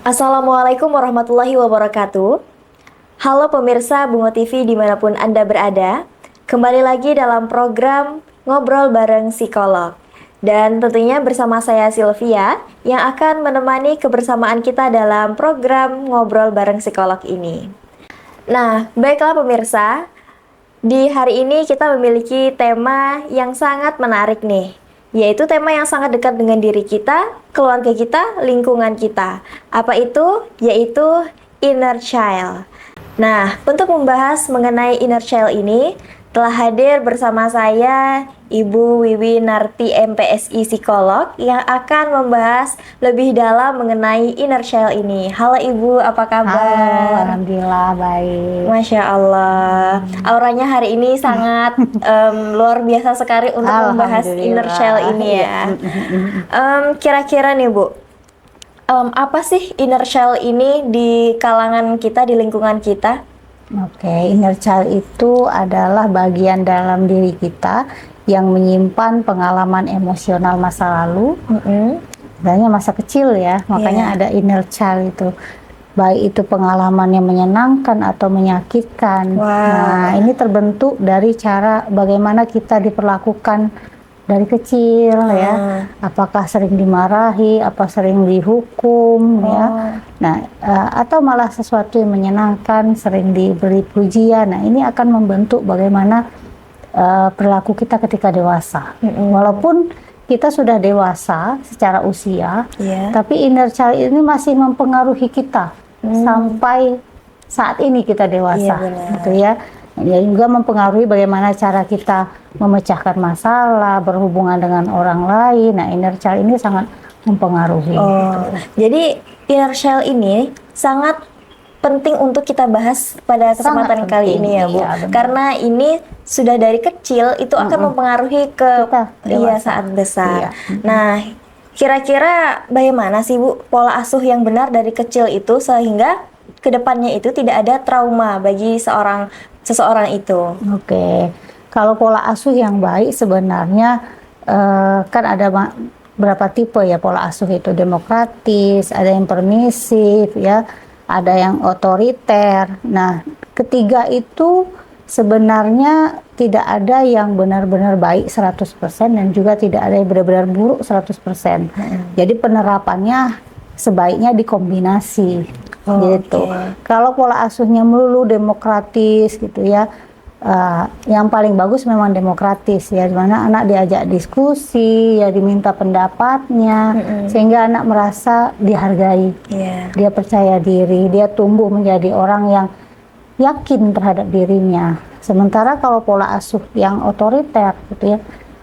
Assalamualaikum warahmatullahi wabarakatuh. Halo pemirsa Bungo TV dimanapun Anda berada. Kembali lagi dalam program Ngobrol Bareng Psikolog. Dan tentunya bersama saya Sylvia yang akan menemani kebersamaan kita dalam program Ngobrol Bareng Psikolog ini. Nah, baiklah pemirsa, di hari ini kita memiliki tema yang sangat menarik nih, yaitu tema yang sangat dekat dengan diri kita, keluarga kita, lingkungan kita. Apa itu? Yaitu inner child. Nah, untuk membahas mengenai inner child ini, telah hadir bersama saya Ibu Wiwi Narti MPSI Psikolog yang akan membahas lebih dalam mengenai inner child ini. Halo Ibu, apa kabar? Halo, alhamdulillah baik. Masya Allah, auranya hari ini sangat luar biasa sekali untuk membahas inner child ini ya. Kira-kira nih Bu, apa sih inner child ini di kalangan kita, di lingkungan kita? Oke, inner child itu adalah bagian dalam diri kita yang menyimpan pengalaman emosional masa lalu, misalnya masa kecil ya, makanya ada inner child itu. Baik itu pengalaman yang menyenangkan atau menyakitkan. Nah, ini terbentuk dari cara bagaimana kita diperlakukan dari kecil ya, apakah sering dimarahi, apa sering dihukum ya, nah atau malah sesuatu yang menyenangkan, sering diberi pujian. Nah, ini akan membentuk bagaimana perilaku kita ketika dewasa. Walaupun kita sudah dewasa secara usia, tapi inner child ini masih mempengaruhi kita sampai saat ini kita dewasa, gitu ya. Dia juga mempengaruhi bagaimana cara kita memecahkan masalah, berhubungan dengan orang lain. Nah, inner child ini sangat mempengaruhi. Jadi inner child ini sangat penting untuk kita bahas pada kesempatan kali ini ya Bu. Karena ini sudah dari kecil itu akan mempengaruhi ke saat besar. Nah, kira-kira bagaimana sih Bu pola asuh yang benar dari kecil itu sehingga kedepannya itu tidak ada trauma bagi seseorang itu? Oke, kalau pola asuh yang baik sebenarnya kan ada berapa tipe ya pola asuh itu, demokratis, ada yang permisif ya, ada yang otoriter. Nah, ketiga itu sebenarnya tidak ada yang benar-benar baik 100% dan juga tidak ada yang benar-benar buruk 100%. Jadi penerapannya sebaiknya dikombinasi. Gitu. Kalau pola asuhnya melulu demokratis gitu ya, yang paling bagus memang demokratis ya, dimana anak diajak diskusi ya, diminta pendapatnya, sehingga anak merasa dihargai, dia percaya diri, dia tumbuh menjadi orang yang yakin terhadap dirinya. Sementara kalau pola asuh yang otoriter gitu ya,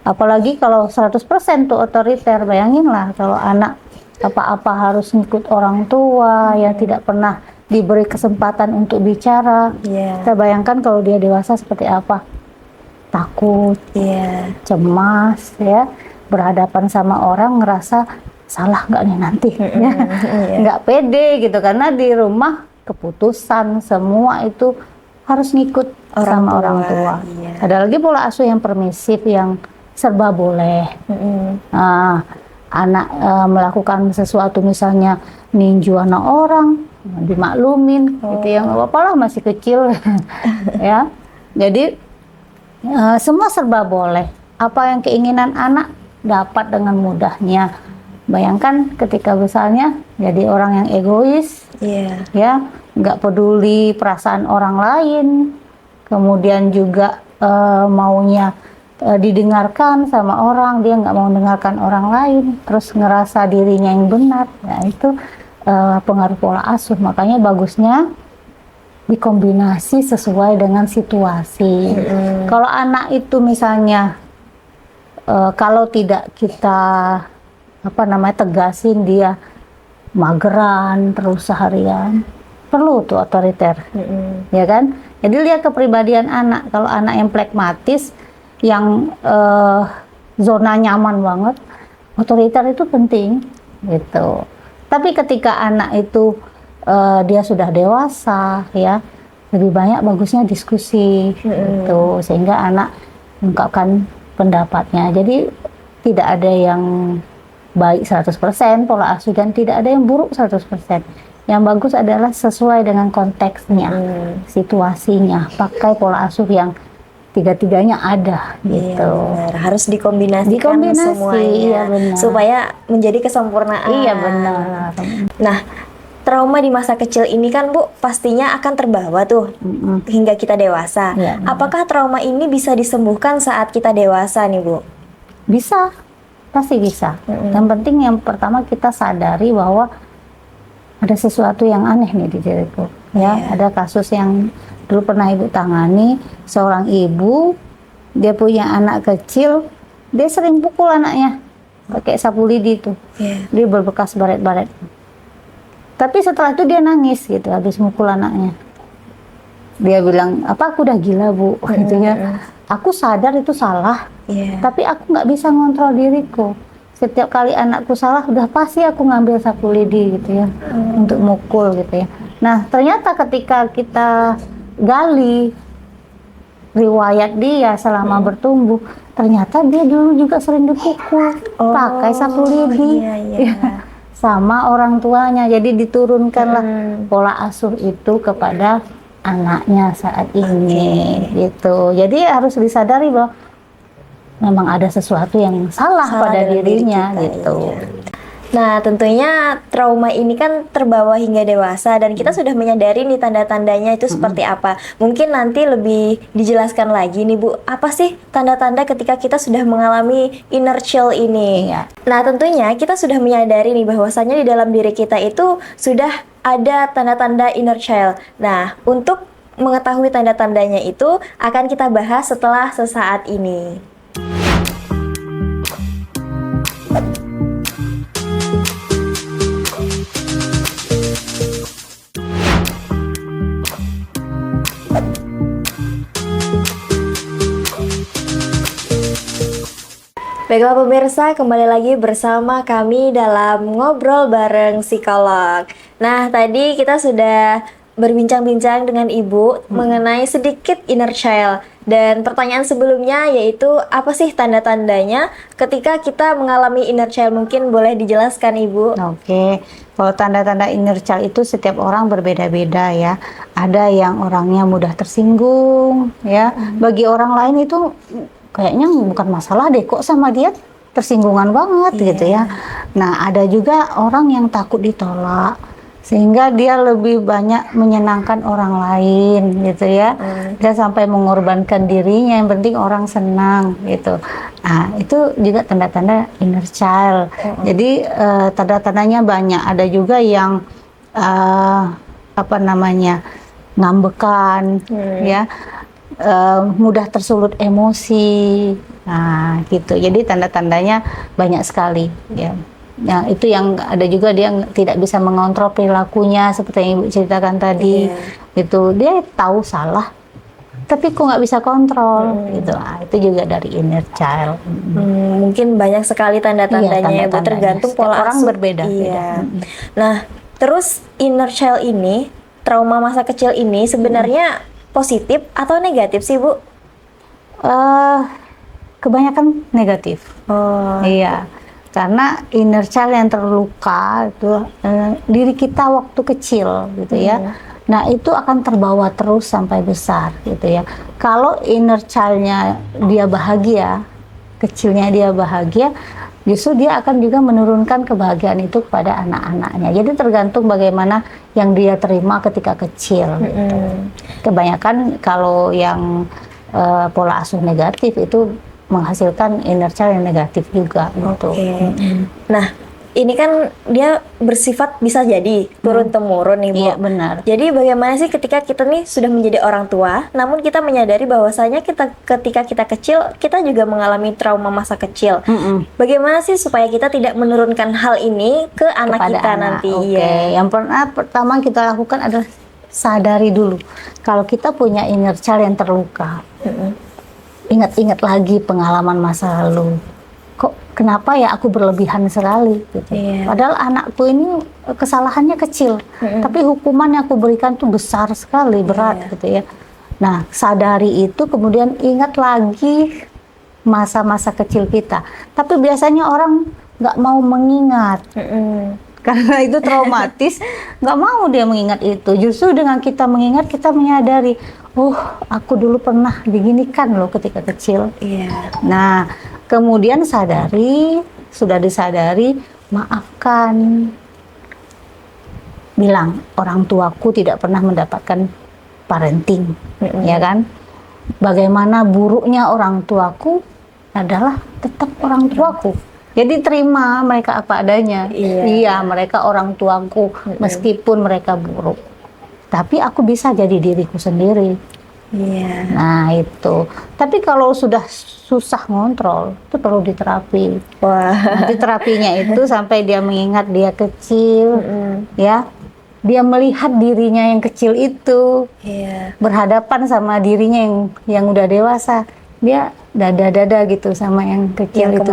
apalagi kalau 100% tuh otoriter, bayanginlah kalau anak apa-apa harus ngikut orang tua, ya tidak pernah diberi kesempatan untuk bicara. Kita bayangkan kalau dia dewasa seperti apa, takut, cemas ya, berhadapan sama orang ngerasa salah nggak nih nanti, nggak pede gitu, karena di rumah keputusan semua itu harus ngikut sama orang tua. Ada lagi pola asuh yang permisif yang serba boleh. Anak melakukan sesuatu misalnya ninju anak orang, dimaklumin gitu ya, nggak apa-apa lah masih kecil ya. Jadi semua serba boleh, apa yang keinginan anak dapat dengan mudahnya. Bayangkan ketika misalnya jadi orang yang egois, ya nggak peduli perasaan orang lain, kemudian juga maunya didengarkan sama orang, dia nggak mau mendengarkan orang lain, terus ngerasa dirinya yang benar. Nah, itu pengaruh pola asuh. Makanya bagusnya dikombinasi sesuai dengan situasi. Kalau anak itu misalnya kalau tidak kita tegasin, dia mageran terus seharian, perlu tuh otoriter, ya kan? Jadi lihat kepribadian anak. Kalau anak yang pragmatis, yang zona nyaman banget, otoriter itu penting gitu. Tapi ketika anak itu dia sudah dewasa ya, lebih banyak bagusnya diskusi gitu, sehingga anak mengungkapkan pendapatnya. Jadi tidak ada yang baik 100% pola asuh dan tidak ada yang buruk 100%. Yang bagus adalah sesuai dengan konteksnya, situasinya, pakai pola asuh yang tiga-tiganya ada gitu. Iya, benar. Harus dikombinasikan semuanya iya, benar. supaya menjadi kesempurnaan. Iya benar. Nah, trauma di masa kecil ini kan Bu pastinya akan terbawa tuh hingga kita dewasa. Iya, benar. Apakah trauma ini bisa disembuhkan saat kita dewasa nih Bu? Bisa, pasti bisa. Yang penting yang pertama kita sadari bahwa ada sesuatu yang aneh nih di diriku. Ya, ada kasus yang dulu pernah ibu tangani, seorang ibu dia punya anak kecil, dia sering pukul anaknya pakai sapu lidi itu, dia berbekas baret-baret. Tapi setelah itu dia nangis gitu, habis mukul anaknya. Dia bilang, apa aku udah gila Bu, gitu ya. Aku sadar itu salah, tapi aku nggak bisa ngontrol diriku. Setiap kali anakku salah, udah pasti aku ngambil sapu lidi gitu ya, untuk mukul gitu ya. Nah ternyata ketika kita gali riwayat dia selama bertumbuh, ternyata dia dulu juga sering dipukul pakai sapu lidi sama orang tuanya. Jadi diturunkanlah pola asuh itu kepada anaknya saat ini gitu. Jadi harus disadari bahwa memang ada sesuatu yang salah pada dirinya gitu. Nah, tentunya trauma ini kan terbawa hingga dewasa dan kita sudah menyadari nih tanda-tandanya itu seperti apa. Mungkin nanti lebih dijelaskan lagi nih Bu, apa sih tanda-tanda ketika kita sudah mengalami inner child ini? Nah, tentunya kita sudah menyadari nih bahwasanya di dalam diri kita itu sudah ada tanda-tanda inner child. Nah, untuk mengetahui tanda-tandanya itu akan kita bahas setelah sesaat ini. Baiklah pemirsa, kembali lagi bersama kami dalam Ngobrol Bareng Psikolog. Nah, tadi kita sudah berbincang-bincang dengan Ibu mengenai sedikit inner child. Dan pertanyaan sebelumnya yaitu apa sih tanda-tandanya ketika kita mengalami inner child? Mungkin boleh dijelaskan Ibu? Oke, kalau tanda-tanda inner child itu setiap orang berbeda-beda ya. Ada yang orangnya mudah tersinggung ya. Bagi orang lain itu kayaknya bukan masalah deh, kok sama dia tersinggungan banget gitu ya. Nah ada juga orang yang takut ditolak sehingga dia lebih banyak menyenangkan orang lain gitu ya. Dia sampai mengorbankan dirinya, yang penting orang senang gitu. Nah itu juga tanda-tanda inner child. Jadi tanda-tandanya banyak. Ada juga yang apa namanya, ngambekan ya, mudah tersulut emosi, nah gitu. Jadi tanda-tandanya banyak sekali ya. Yang itu yang ada juga dia tidak bisa mengontrol perilakunya seperti yang Ibu ceritakan tadi. Itu dia tahu salah tapi kok nggak bisa kontrol gitu. Nah, itu juga dari inner child. Mungkin banyak sekali tanda-tandanya ya Bu, tergantung pola orang asuh. berbeda. Nah terus inner child ini, trauma masa kecil ini sebenarnya positif atau negatif sih Bu? Kebanyakan negatif. Iya, karena inner child yang terluka itu diri kita waktu kecil gitu ya. Nah itu akan terbawa terus sampai besar gitu ya. Kalau inner child-nya dia bahagia, kecilnya dia bahagia, justru dia akan juga menurunkan kebahagiaan itu kepada anak-anaknya. Jadi tergantung bagaimana yang dia terima ketika kecil. Kebanyakan kalau yang pola asuh negatif itu menghasilkan inner child yang negatif juga. Gitu. Nah ini kan dia bersifat bisa jadi turun-temurun nih Bu. Iya benar. Jadi bagaimana sih ketika kita nih sudah menjadi orang tua, namun kita menyadari bahwasanya ketika kita kecil, kita juga mengalami trauma masa kecil. Bagaimana sih supaya kita tidak menurunkan hal ini ke anak Kepada kita anak. nanti? Yang pertama kita lakukan adalah sadari dulu kalau kita punya inner child yang terluka. Ingat-ingat lagi pengalaman masa lalu. Kok kenapa ya aku berlebihan sekali gitu. Padahal anakku ini kesalahannya kecil, tapi hukuman yang aku berikan tuh besar sekali, berat gitu ya. Nah sadari itu, kemudian ingat lagi masa-masa kecil kita. Tapi biasanya orang nggak mau mengingat. Karena itu traumatis, nggak mau dia mengingat itu. Justru dengan kita mengingat, kita menyadari, oh aku dulu pernah diginikan loh ketika kecil. Nah, kemudian sudah disadari, maafkan. Bilang, orang tuaku tidak pernah mendapatkan parenting, ya kan? Bagaimana buruknya orang tuaku adalah tetap orang tuaku. Jadi terima mereka apa adanya. Iya, mereka orang tuaku meskipun mereka buruk. Tapi aku bisa jadi diriku sendiri. Nah itu. Tapi kalau sudah susah ngontrol, itu perlu diterapi. Nanti terapinya itu sampai dia mengingat dia kecil, ya. Dia melihat dirinya yang kecil itu, berhadapan sama dirinya yang udah dewasa. Dia dada-dada gitu sama yang kecil yang itu.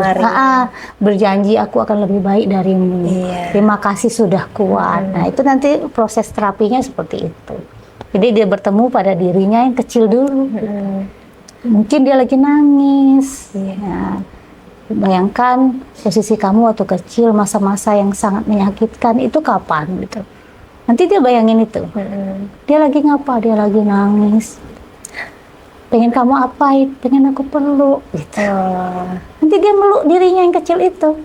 Berjanji aku akan lebih baik darimu. Terima kasih sudah kuat. Nah itu nanti proses terapinya seperti itu. Jadi dia bertemu pada dirinya yang kecil dulu. Mungkin dia lagi nangis. Nah, bayangkan posisi kamu waktu kecil, masa-masa yang sangat menyakitkan itu kapan gitu. Nanti dia bayangin itu. Dia lagi ngapa? Dia lagi nangis. Pengen kamu apain? Pengen aku peluk gitu. Nanti dia meluk dirinya yang kecil itu.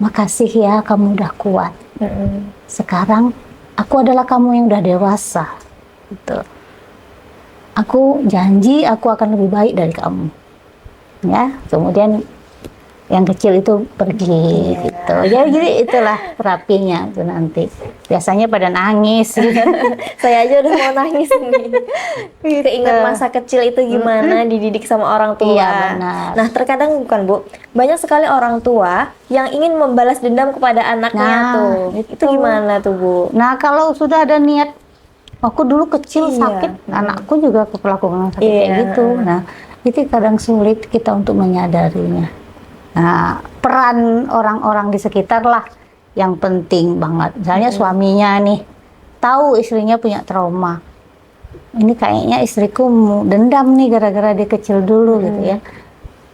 Makasih ya kamu udah kuat. Sekarang aku adalah kamu yang udah dewasa gitu. Aku janji aku akan lebih baik dari kamu. Ya, kemudian yang kecil itu pergi gitu. Jadi itulah terapinya itu nanti. Biasanya pada nangis. Saya aja udah mau nangis nih. Keinget masa kecil itu gimana dididik sama orang tua. Benar. Nah terkadang bukan Bu, banyak sekali orang tua yang ingin membalas dendam kepada anaknya itu gimana tuh Bu? Nah kalau sudah ada niat, aku dulu kecil sakit, anakku juga keperlakuan sakit kayak gitu. Nah itu kadang sulit kita untuk menyadarinya. Nah, peran orang-orang di sekitar lah yang penting banget. Misalnya suaminya nih, tahu istrinya punya trauma. Ini kayaknya istriku dendam nih gara-gara dia kecil dulu gitu ya.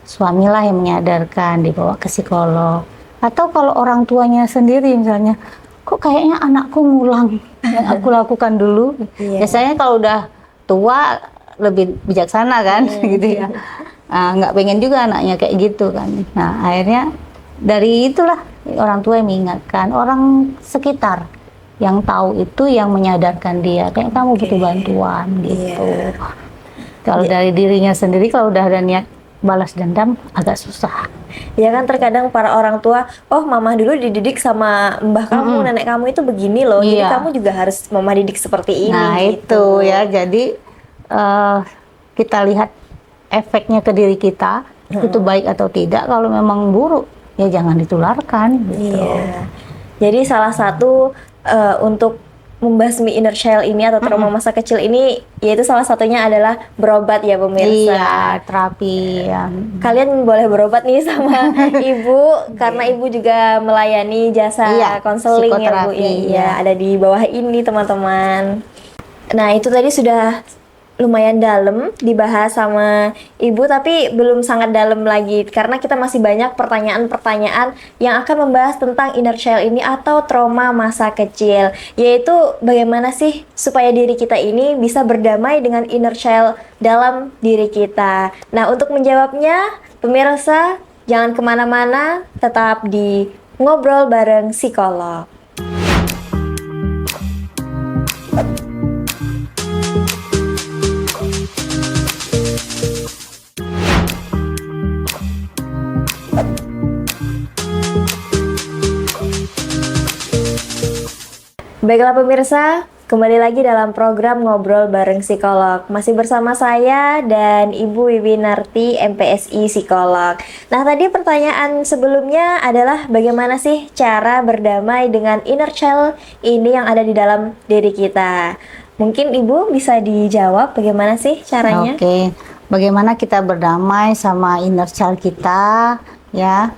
Suamilah yang menyadarkan, dibawa ke psikolog. Atau kalau orang tuanya sendiri misalnya, kok kayaknya anakku ngulang yang aku lakukan dulu. Biasanya kalau udah tua lebih bijaksana kan gitu ya. Nggak pengen juga anaknya kayak gitu kan. Nah akhirnya dari itulah orang tua yang mengingatkan, orang sekitar yang tahu itu yang menyadarkan dia kayak kamu butuh bantuan gitu. Kalau dari dirinya sendiri kalau udah ada niat balas dendam agak susah. Ya kan terkadang para orang tua, oh mama dulu dididik sama mbah kamu, nenek kamu itu begini loh, jadi kamu juga harus mama didik seperti ini. Nah gitu. Itu ya, jadi kita lihat efeknya ke diri kita itu baik atau tidak. Kalau memang buruk ya jangan ditularkan gitu. Jadi salah satu untuk membasmi inner child ini atau trauma masa kecil ini, yaitu salah satunya adalah berobat ya pemirsa. Terapi ya. Kalian boleh berobat nih sama ibu karena ibu juga melayani jasa konseling ya Bu. Ada di bawah ini teman-teman. Nah itu tadi sudah lumayan dalam dibahas sama ibu, tapi belum sangat dalam lagi karena kita masih banyak pertanyaan-pertanyaan yang akan membahas tentang inner child ini atau trauma masa kecil, yaitu bagaimana sih supaya diri kita ini bisa berdamai dengan inner child dalam diri kita. Nah untuk menjawabnya pemirsa jangan kemana-mana, tetap di Ngobrol Bareng Psikolog. Baiklah pemirsa, kembali lagi dalam program Ngobrol Bareng Psikolog. Masih bersama saya dan Ibu Wiwi Narti, MPSI Psikolog. Nah tadi pertanyaan sebelumnya adalah bagaimana sih cara berdamai dengan inner child ini yang ada di dalam diri kita. Mungkin Ibu bisa dijawab bagaimana sih caranya? Oke, bagaimana kita berdamai sama inner child kita ya.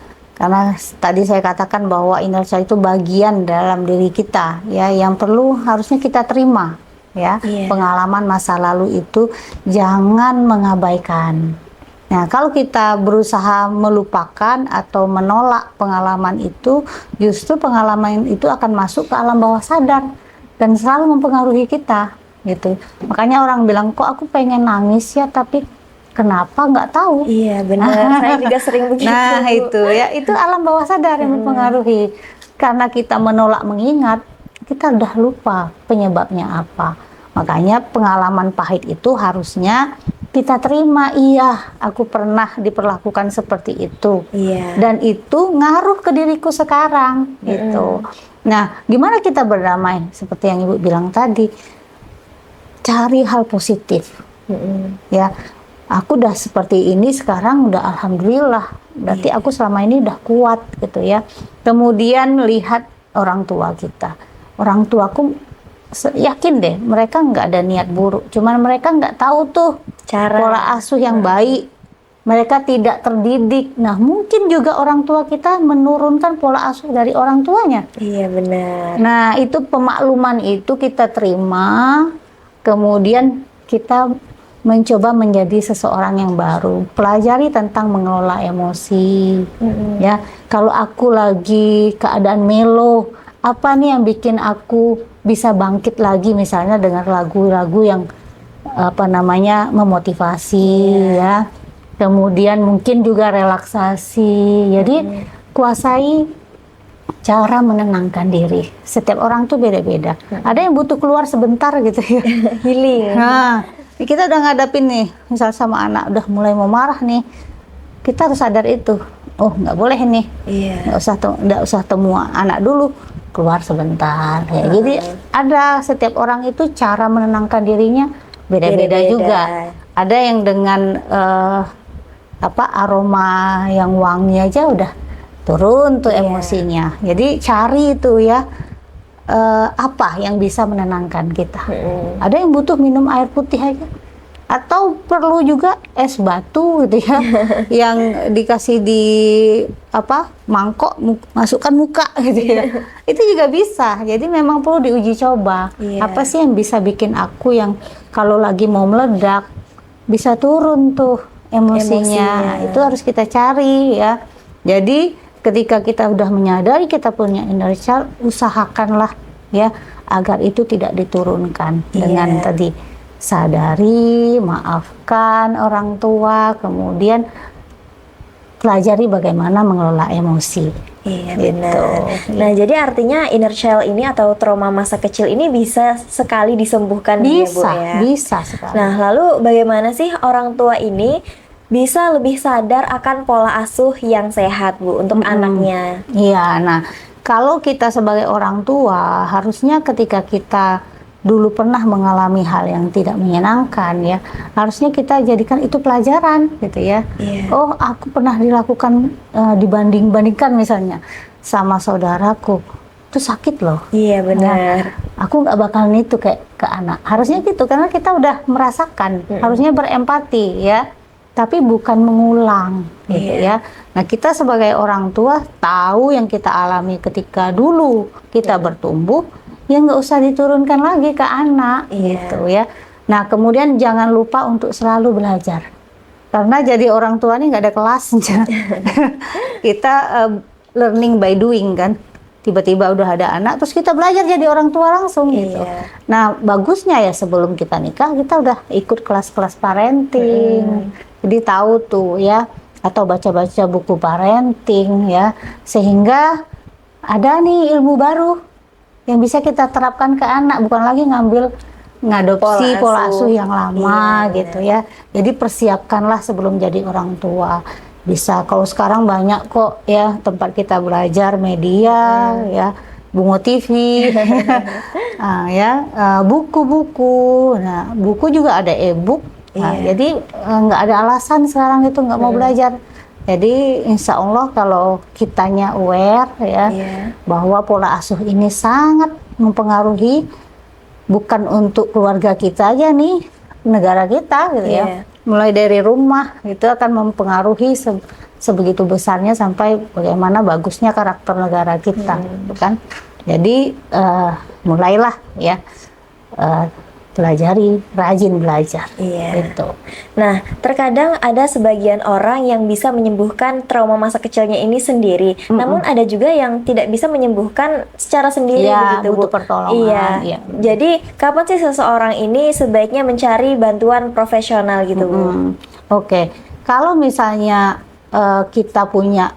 Karena tadi saya katakan bahwa inner child itu bagian dalam diri kita ya, yang perlu harusnya kita terima ya. Pengalaman masa lalu itu jangan mengabaikan Nah, kalau kita berusaha melupakan atau menolak pengalaman itu, justru pengalaman itu akan masuk ke alam bawah sadar dan selalu mempengaruhi kita, gitu. Makanya orang bilang, kok aku pengen nangis ya, tapi kenapa nggak tahu. Iya benar, saya juga sering begitu. Nah itu ya, itu alam bawah sadar yang mempengaruhi. Karena kita menolak mengingat, kita udah lupa penyebabnya apa. Makanya pengalaman pahit itu harusnya kita terima, iya aku pernah diperlakukan seperti itu. Iya. Dan itu ngaruh ke diriku sekarang gitu. Nah, gimana kita berdamai? Seperti yang Ibu bilang tadi, cari hal positif. Ya, aku udah seperti ini sekarang, udah alhamdulillah. Berarti aku selama ini udah kuat gitu ya. Kemudian lihat orang tua kita. Orang tuaku yakin deh mereka nggak ada niat buruk. Cuman mereka nggak tahu tuh cara pola asuh yang baik. Mereka tidak terdidik. Nah, mungkin juga orang tua kita menurunkan pola asuh dari orang tuanya. Iya benar. Nah, itu pemakluman itu kita terima. Kemudian kita mencoba menjadi seseorang yang baru, pelajari tentang mengelola emosi. Ya, kalau aku lagi keadaan melo, apa nih yang bikin aku bisa bangkit lagi, misalnya dengan lagu-lagu yang memotivasi, ya. Kemudian mungkin juga relaksasi. Jadi kuasai cara menenangkan diri. Setiap orang tuh beda-beda. Ada yang butuh keluar sebentar gitu ya. Healing. Nah, kita udah ngadapin nih, misal sama anak udah mulai mau marah nih, kita harus sadar itu. Oh, nggak boleh nih. Iya. Nggak usah temu anak dulu, keluar sebentar. Ya, jadi ada setiap orang itu cara menenangkan dirinya beda-beda juga. Ada yang dengan aroma yang wangi aja udah turun tuh emosinya. Jadi cari itu ya. Apa yang bisa menenangkan kita. Ada yang butuh minum air putih aja, atau perlu juga es batu gitu ya, yang dikasih di mangkok, masukkan muka gitu ya. Itu juga bisa. Jadi memang perlu diuji coba. Apa sih yang bisa bikin aku yang kalau lagi mau meledak bisa turun tuh emosinya. Itu harus kita cari ya. Jadi ketika kita udah menyadari kita punya inner child, usahakanlah ya agar itu tidak diturunkan dengan tadi sadari, maafkan orang tua, kemudian pelajari bagaimana mengelola emosi. Iya benar. Nah, jadi artinya inner child ini atau trauma masa kecil ini bisa sekali disembuhkan ya, Bu ya? Bisa sekali. Nah, lalu bagaimana sih orang tua ini bisa lebih sadar akan pola asuh yang sehat, Bu, untuk anaknya? Iya, nah kalau kita sebagai orang tua, harusnya ketika kita dulu pernah mengalami hal yang tidak menyenangkan ya, harusnya kita jadikan itu pelajaran gitu ya. Oh, aku pernah dilakukan dibanding-bandingkan misalnya sama saudaraku, itu sakit loh. Iya benar. Nah, aku nggak bakalan itu kayak ke anak. Harusnya gitu, karena kita udah merasakan, harusnya berempati ya. Tapi bukan mengulang gitu ya. Nah, kita sebagai orang tua tahu yang kita alami ketika dulu kita bertumbuh, ya nggak usah diturunkan lagi ke anak gitu ya. Nah, kemudian jangan lupa untuk selalu belajar. Karena jadi orang tua ini nggak ada kelasnya. Kita learning by doing kan. Tiba-tiba udah ada anak, terus kita belajar jadi orang tua langsung gitu. Nah, bagusnya ya sebelum kita nikah, kita udah ikut kelas-kelas parenting. Jadi tahu tuh ya, atau baca-baca buku parenting ya, sehingga ada nih ilmu baru yang bisa kita terapkan ke anak, bukan lagi ngadopsi pola asuh yang lama gitu ya. Jadi persiapkanlah sebelum jadi orang tua. Bisa, kalau sekarang banyak kok ya tempat kita belajar, media ya, Bungo TV, buku-buku. Nah, buku juga ada e-book. Nah, jadi nggak ada alasan sekarang itu nggak mau belajar. Jadi insya Allah kalau kitanya aware ya bahwa pola asuh ini sangat mempengaruhi bukan untuk keluarga kita aja nih, negara kita gitu ya. Mulai dari rumah itu akan mempengaruhi sebegitu besarnya sampai bagaimana bagusnya karakter negara kita, gitu kan. Jadi mulailah ya. pelajari, rajin belajar. Iya. Gitu. Nah, terkadang ada sebagian orang yang bisa menyembuhkan trauma masa kecilnya ini sendiri. Namun ada juga yang tidak bisa menyembuhkan secara sendiri Iya, begitu, Bu. butuh pertolongan. Iya. Iya. Jadi, kapan sih seseorang ini sebaiknya mencari bantuan profesional gitu, Bu? Oke. Kalau misalnya kita punya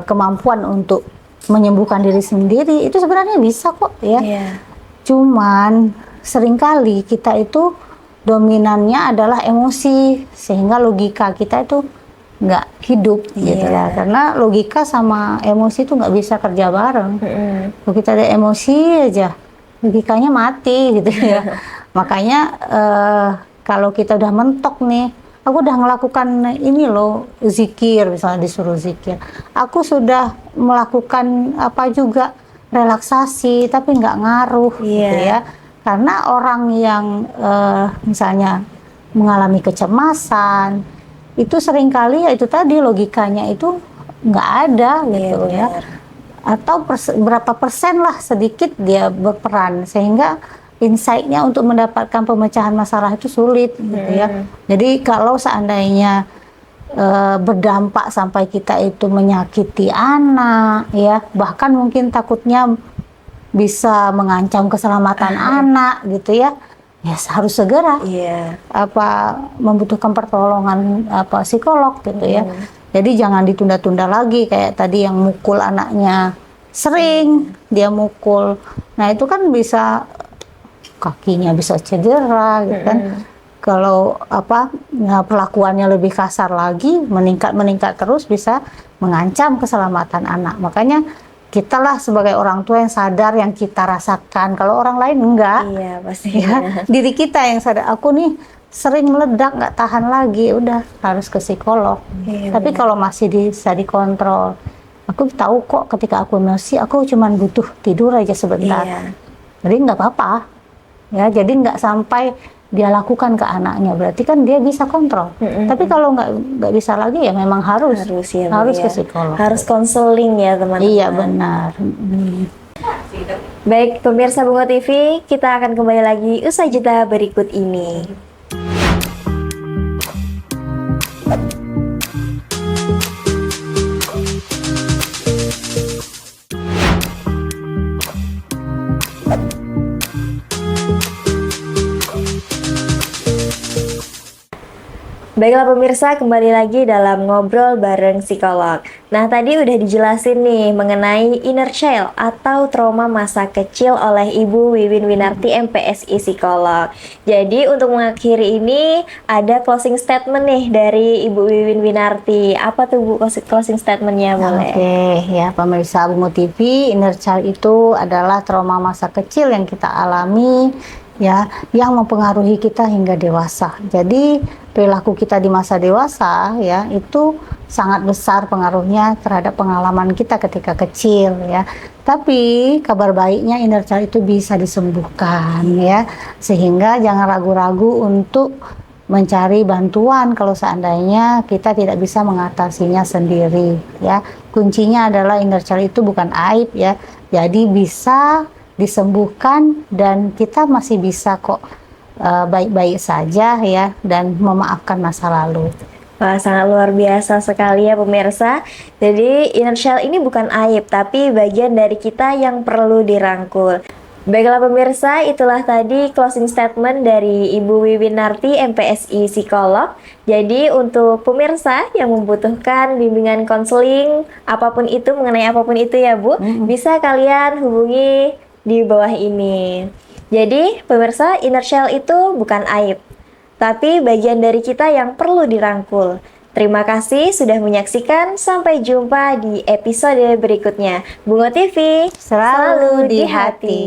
kemampuan untuk menyembuhkan diri sendiri, itu sebenarnya bisa kok ya. Iya. Cuman seringkali kita itu dominannya adalah emosi, sehingga logika kita itu nggak hidup gitu ya. Karena logika sama emosi itu nggak bisa kerja bareng. Kalau kita ada emosi aja, logikanya mati gitu ya. Makanya kalau kita udah mentok nih, aku udah melakukan ini loh, zikir, misalnya disuruh zikir. Aku sudah melakukan apa juga, relaksasi, tapi nggak ngaruh gitu ya. Karena orang yang misalnya mengalami kecemasan, itu seringkali ya itu tadi logikanya itu nggak ada gitu ya. Atau berapa persen lah sedikit dia berperan, sehingga insight-nya untuk mendapatkan pemecahan masalah itu sulit gitu ya. Jadi kalau seandainya berdampak sampai kita itu menyakiti anak ya, bahkan mungkin takutnya bisa mengancam keselamatan anak gitu ya, ya harus segera membutuhkan pertolongan psikolog gitu ya. Jadi jangan ditunda-tunda lagi, kayak tadi yang mukul anaknya sering dia mukul, nah itu kan bisa kakinya bisa cedera gitu kan. Kalau perlakuannya lebih kasar lagi, meningkat terus, bisa mengancam keselamatan anak. Makanya kita lah sebagai orang tua yang sadar yang kita rasakan, kalau orang lain enggak. Iya, pasti. Ya, diri kita yang sadar, aku nih sering meledak, nggak tahan lagi, udah harus ke psikolog. Tapi kalau masih bisa dikontrol, aku tahu kok ketika aku emosi, aku cuma butuh tidur aja sebentar. Jadi nggak apa-apa. Ya, jadi nggak sampai dia lakukan ke anaknya, berarti kan dia bisa kontrol. Tapi kalau nggak bisa lagi, ya memang harus ke psikolog. Harus konseling ya teman-teman. Iya benar. Baik pemirsa Bungo TV, kita akan kembali lagi usai jeda berikut ini. Baiklah pemirsa, kembali lagi dalam ngobrol bareng psikolog. Nah tadi udah dijelasin nih mengenai inner child atau trauma masa kecil oleh Ibu Wiwin Winarti MPSI psikolog. Jadi untuk mengakhiri ini ada closing statement nih dari Ibu Wiwin Winarti. Apa tuh Bu closing statementnya boleh? Oke, ya pemirsa Bungo TV, inner child itu adalah trauma masa kecil yang kita alami ya, yang mempengaruhi kita hingga dewasa. Jadi perilaku kita di masa dewasa ya itu sangat besar pengaruhnya terhadap pengalaman kita ketika kecil ya. Tapi kabar baiknya inner child itu bisa disembuhkan ya, sehingga jangan ragu-ragu untuk mencari bantuan kalau seandainya kita tidak bisa mengatasinya sendiri ya. Kuncinya adalah inner child itu bukan aib ya, jadi bisa disembuhkan dan kita masih bisa kok baik-baik saja ya, dan memaafkan masa lalu. Wah, sangat luar biasa sekali ya pemirsa. Jadi inner child ini bukan aib, tapi bagian dari kita yang perlu dirangkul. Baiklah pemirsa, itulah tadi closing statement dari Ibu Wiwin Narti MPSI psikolog. Jadi untuk pemirsa yang membutuhkan bimbingan konseling apapun itu, mengenai apapun itu ya Bu, bisa kalian hubungi di bawah ini. Jadi pemirsa, inner child itu bukan aib, tapi bagian dari kita yang perlu dirangkul. Terima kasih sudah menyaksikan, sampai jumpa di episode berikutnya. Bungo TV, selalu di hati.